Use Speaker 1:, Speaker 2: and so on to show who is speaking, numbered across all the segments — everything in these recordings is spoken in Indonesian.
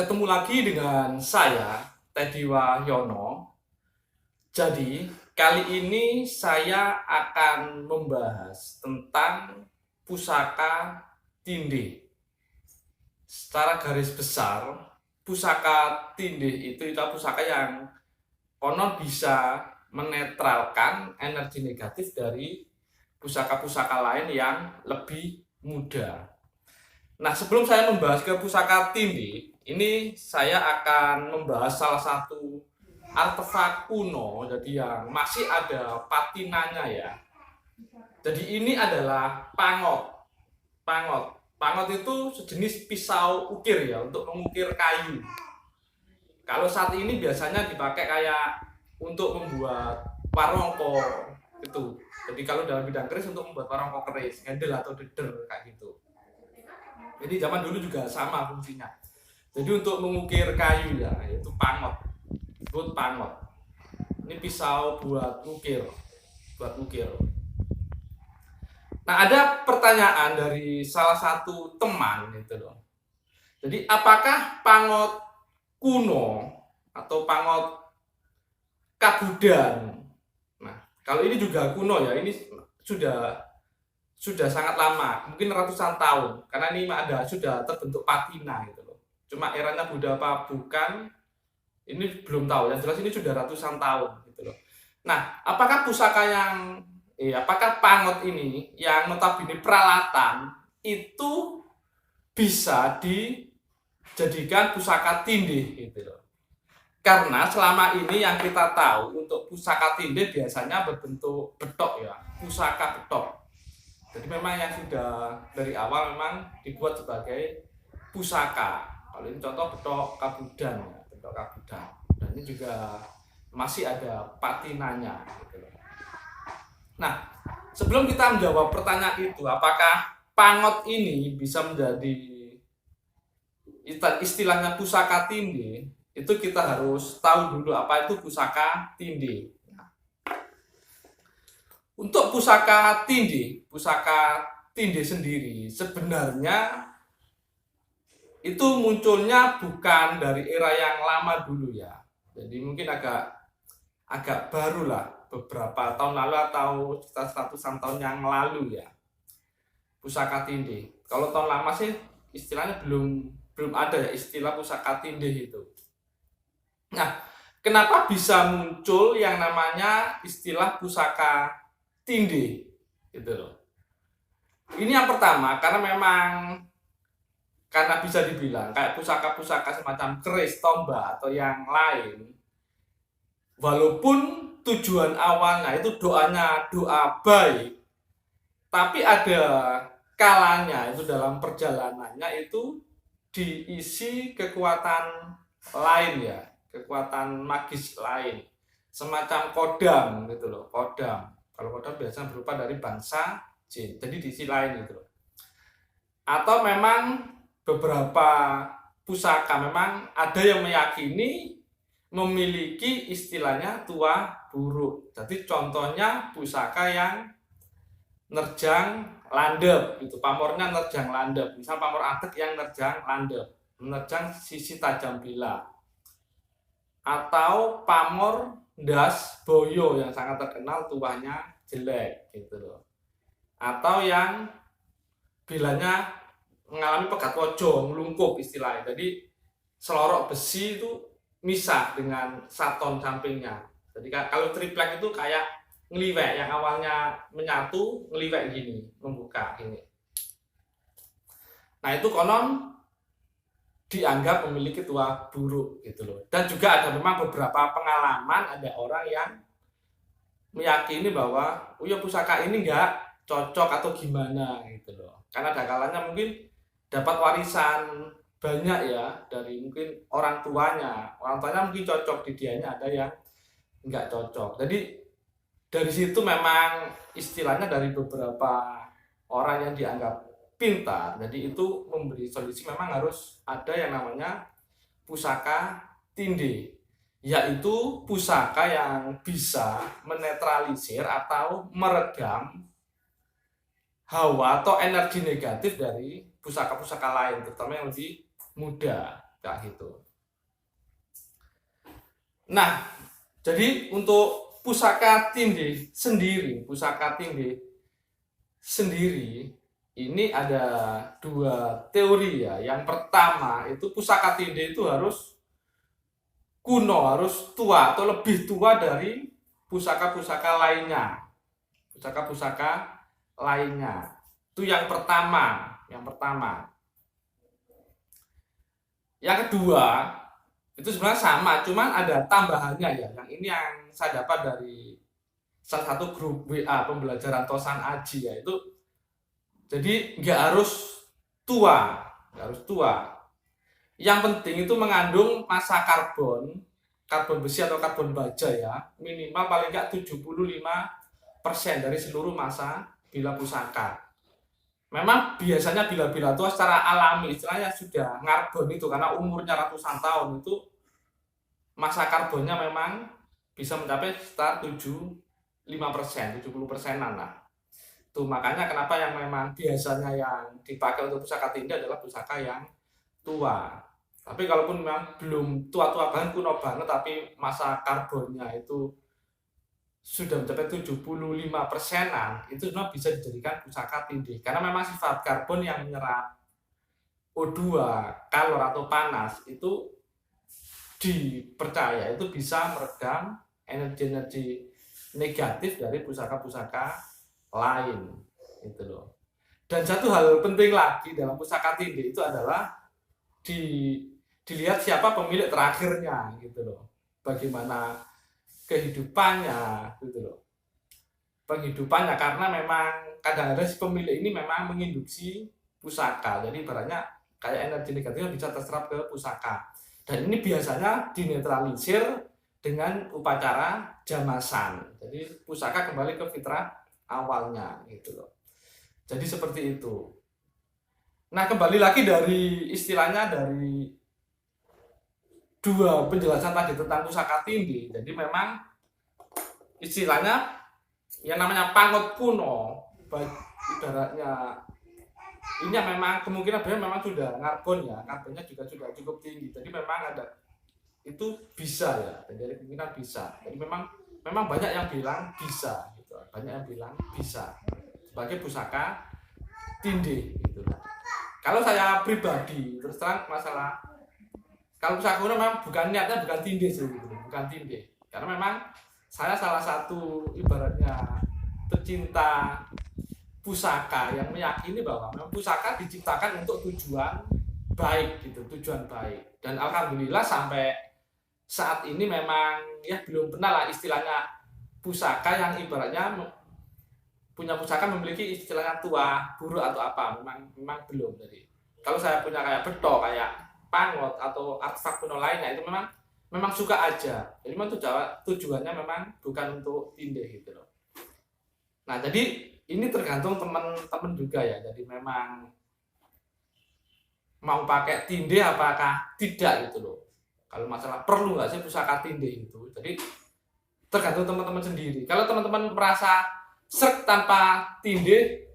Speaker 1: Ketemu lagi dengan saya, Teddy Wahyono. Jadi, kali ini saya akan membahas tentang pusaka tindih. Secara garis besar, pusaka tindih itu adalah pusaka yang konon bisa menetralkan energi negatif dari pusaka-pusaka lain yang lebih muda. Nah, sebelum saya membahas ke pusaka tindih, ini saya akan membahas salah satu artefak kuno, jadi yang masih ada patinanya ya. Jadi ini adalah pangot. Pangot. Pangot itu sejenis pisau ukir ya, untuk mengukir kayu. Kalau saat ini biasanya dipakai kayak untuk membuat warongko gitu. Jadi kalau dalam bidang keris untuk membuat warongko keris, handle atau deder kayak gitu. Jadi zaman dulu juga sama fungsinya. Jadi untuk mengukir kayu ya, yaitu pangot. Disebut pangot. Ini pisau buat ukir, Nah, ada pertanyaan dari salah satu teman gitu loh. Jadi apakah pangot kuno atau pangot kabudan? Nah, kalau ini juga kuno ya, ini sudah sangat lama, mungkin ratusan tahun, karena ini sudah terbentuk patina gitu loh. Cuma eranya Buddha apa bukan, ini belum tahu. Yang jelas ini sudah ratusan tahun gitu loh. Nah, apakah apakah pangot ini yang notabene peralatan itu bisa dijadikan pusaka tindih gitu loh. Karena selama ini yang kita tahu untuk pusaka tindih biasanya berbentuk betok ya, pusaka betok. Jadi memang yang sudah dari awal memang dibuat sebagai pusaka. Kalau ini contoh betok kabudan, betok kabudan. Dan ini juga masih ada patinanya. Gitu. Nah, sebelum kita menjawab pertanyaan itu, apakah pangot ini bisa menjadi istilahnya pusaka tindih? Itu kita harus tahu dulu apa itu pusaka tindih. Untuk pusaka tindih sendiri sebenarnya itu munculnya bukan dari era yang lama dulu ya. Jadi mungkin agak baru lah, beberapa tahun lalu atau sekitar 100-an tahun yang lalu ya. Pusaka tindih. Kalau tahun lama sih istilahnya belum ada ya istilah pusaka tindih itu. Nah, kenapa bisa muncul yang namanya istilah pusaka tindih gitu loh. Ini yang pertama karena bisa dibilang kayak pusaka-pusaka semacam keris, tombak atau yang lain, walaupun tujuan awalnya itu doa baik, tapi ada kalanya itu dalam perjalanannya itu diisi kekuatan lain ya, kekuatan magis lain, semacam kodam gitu loh, kodam. Kalau kodam biasanya berupa dari bangsa jin, jadi diisi lain gitu loh. Atau memang beberapa pusaka memang ada yang meyakini memiliki istilahnya tuah buruk. Jadi contohnya pusaka yang nerjang landep, itu pamornya nerjang landep. Misal pamor atek yang nerjang landep, menerjang sisi tajam bila. Atau pamor ndas boyo yang sangat terkenal tuahnya jelek gitu loh. Atau yang bilanya mengalami pegat wojo, melungkup istilahnya. Jadi selorok besi itu misah dengan saton sampingnya. Jadi kalau triplek itu kayak ngeliwek, yang awalnya menyatu ngeliwek gini, membuka gini. Nah, itu konon dianggap memiliki tuah buruk gitu loh. Dan juga ada memang beberapa pengalaman ada orang yang meyakini bahwa pusaka ini enggak cocok atau gimana gitu loh. Karena ada kalanya mungkin dapat warisan banyak ya dari mungkin orang tuanya mungkin cocok, di dianya ada yang enggak cocok. Jadi dari situ memang istilahnya dari beberapa orang yang dianggap pintar, jadi itu memberi solusi memang harus ada yang namanya pusaka tindih, yaitu pusaka yang bisa menetralisir atau meredam hawa atau energi negatif dari pusaka-pusaka lain, terutama yang lebih muda. kayak gitu. Nah, jadi untuk pusaka tinde sendiri ini ada dua teori ya. Yang pertama itu pusaka tinde itu harus kuno, harus tua atau lebih tua dari pusaka-pusaka lainnya. Pusaka-pusaka lainnya. Itu yang pertama. Yang kedua, itu sebenarnya sama, cuman ada tambahannya ya. Yang ini yang saya dapat dari salah satu grup WA pembelajaran Tosan Aji ya. Itu jadi nggak harus tua. Yang penting itu mengandung massa karbon besi atau karbon baja ya, minimal paling nggak 75% dari seluruh massa bila pusaka. Memang biasanya bila-bila tua secara alami istilahnya sudah ngarbon itu karena umurnya ratusan tahun itu massa karbonnya memang bisa mencapai sekitar 70%an lah. Tuh makanya kenapa yang memang biasanya yang dipakai untuk pusaka tinde adalah pusaka yang tua. Tapi kalaupun memang belum tua-tua banget, kuno banget, tapi massa karbonnya itu sudah mencapai 75%an, itu sebenarnya bisa dijadikan pusaka tinde. Karena memang sifat karbon yang menyerap O2, kalor atau panas, itu dipercaya itu bisa meredam energi-energi negatif dari pusaka-pusaka lain. Itu loh. Dan satu hal penting lagi dalam pusaka tinde itu adalah dilihat siapa pemilik terakhirnya gitu loh. Bagaimana kehidupannya gitu loh. Penghidupannya karena memang kadang-kadang si pemilik ini memang menginduksi pusaka. Jadi ibaratnya kayak energi negatifnya bisa terserap ke pusaka. Dan ini biasanya dinetralisir dengan upacara jamasan. Jadi pusaka kembali ke fitrah awalnya gitu loh. Jadi seperti itu. Nah, kembali lagi dari istilahnya dari dua penjelasan tadi tentang pusaka tinde. Jadi memang istilahnya yang namanya pangot kuno, ibaratnya ini memang kemungkinan memang sudah karbon ya, karbonnya juga sudah cukup tinggi. Jadi memang ada itu bisa ya, jadi kemungkinan bisa. Jadi memang banyak yang bilang bisa, gitu. Banyak yang bilang bisa sebagai pusaka tinde. Gitu. Kalau saya pribadi terus terang masalah kalau pusaka kuno memang bukan niatnya bukan tinde sih, gitu. Bukan tinde. Karena memang saya salah satu ibaratnya pecinta pusaka yang meyakini bahwa memang pusaka diciptakan untuk tujuan baik gitu, tujuan baik. Dan alhamdulillah sampai saat ini memang ya belum pernah lah istilahnya pusaka yang ibaratnya punya pusaka memiliki istilahnya tua, buruk atau apa, memang belum. Jadi kalau saya punya kayak betok, kayak pangot atau artefak kuno lainnya itu memang suka aja. Jadi memang tujuannya memang bukan untuk tinde gitu loh. Nah, jadi ini tergantung teman-teman juga ya. Jadi memang mau pakai tinde apakah tidak gitu loh. Kalau masalah perlu nggak sih pusaka tinde itu. Jadi tergantung teman-teman sendiri. Kalau teman-teman merasa serk tanpa tinde,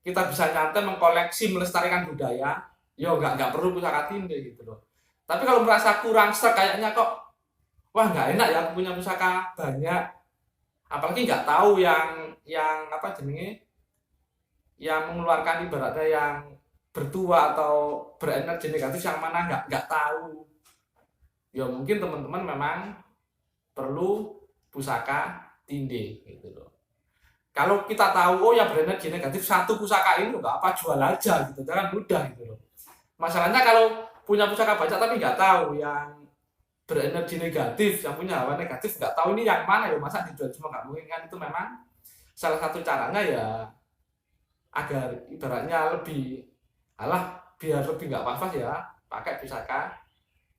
Speaker 1: kita bisa nyantai mengkoleksi, melestarikan budaya, yo nggak perlu pusaka tinde gitu loh. Tapi kalau merasa kurang serk kayaknya kok, wah nggak enak ya punya pusaka banyak, apalagi nggak tahu yang apa jenenge, yang mengeluarkan ibaratnya yang bertua atau berenergi negatif yang mana nggak tahu. Ya mungkin teman-teman memang perlu pusaka tinde gitu loh. Kalau kita tahu yang berenergi negatif satu pusaka ini nggak apa jual aja gitu, jangan mudah gitu loh. Masalahnya kalau punya pusaka banyak tapi nggak tahu yang berenergi negatif, yang punya hawa negatif nggak tahu ini yang mana ya, masa dijual semua nggak mungkin kan. Itu memang salah satu caranya ya agar ibaratnya lebih biar lebih nggak was-was ya pakai pusaka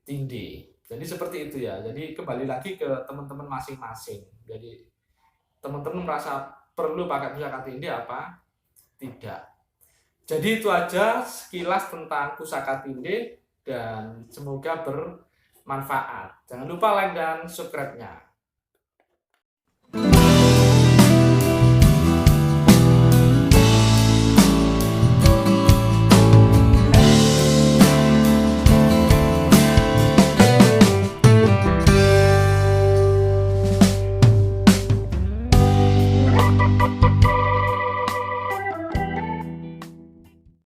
Speaker 1: tinde. Jadi seperti itu ya. Jadi kembali lagi ke teman-teman masing-masing. Jadi teman-teman merasa perlu pakai pusaka tinde apa tidak. Jadi itu aja sekilas tentang pusaka tinde dan semoga bermanfaat. Jangan lupa like dan subscribe-nya.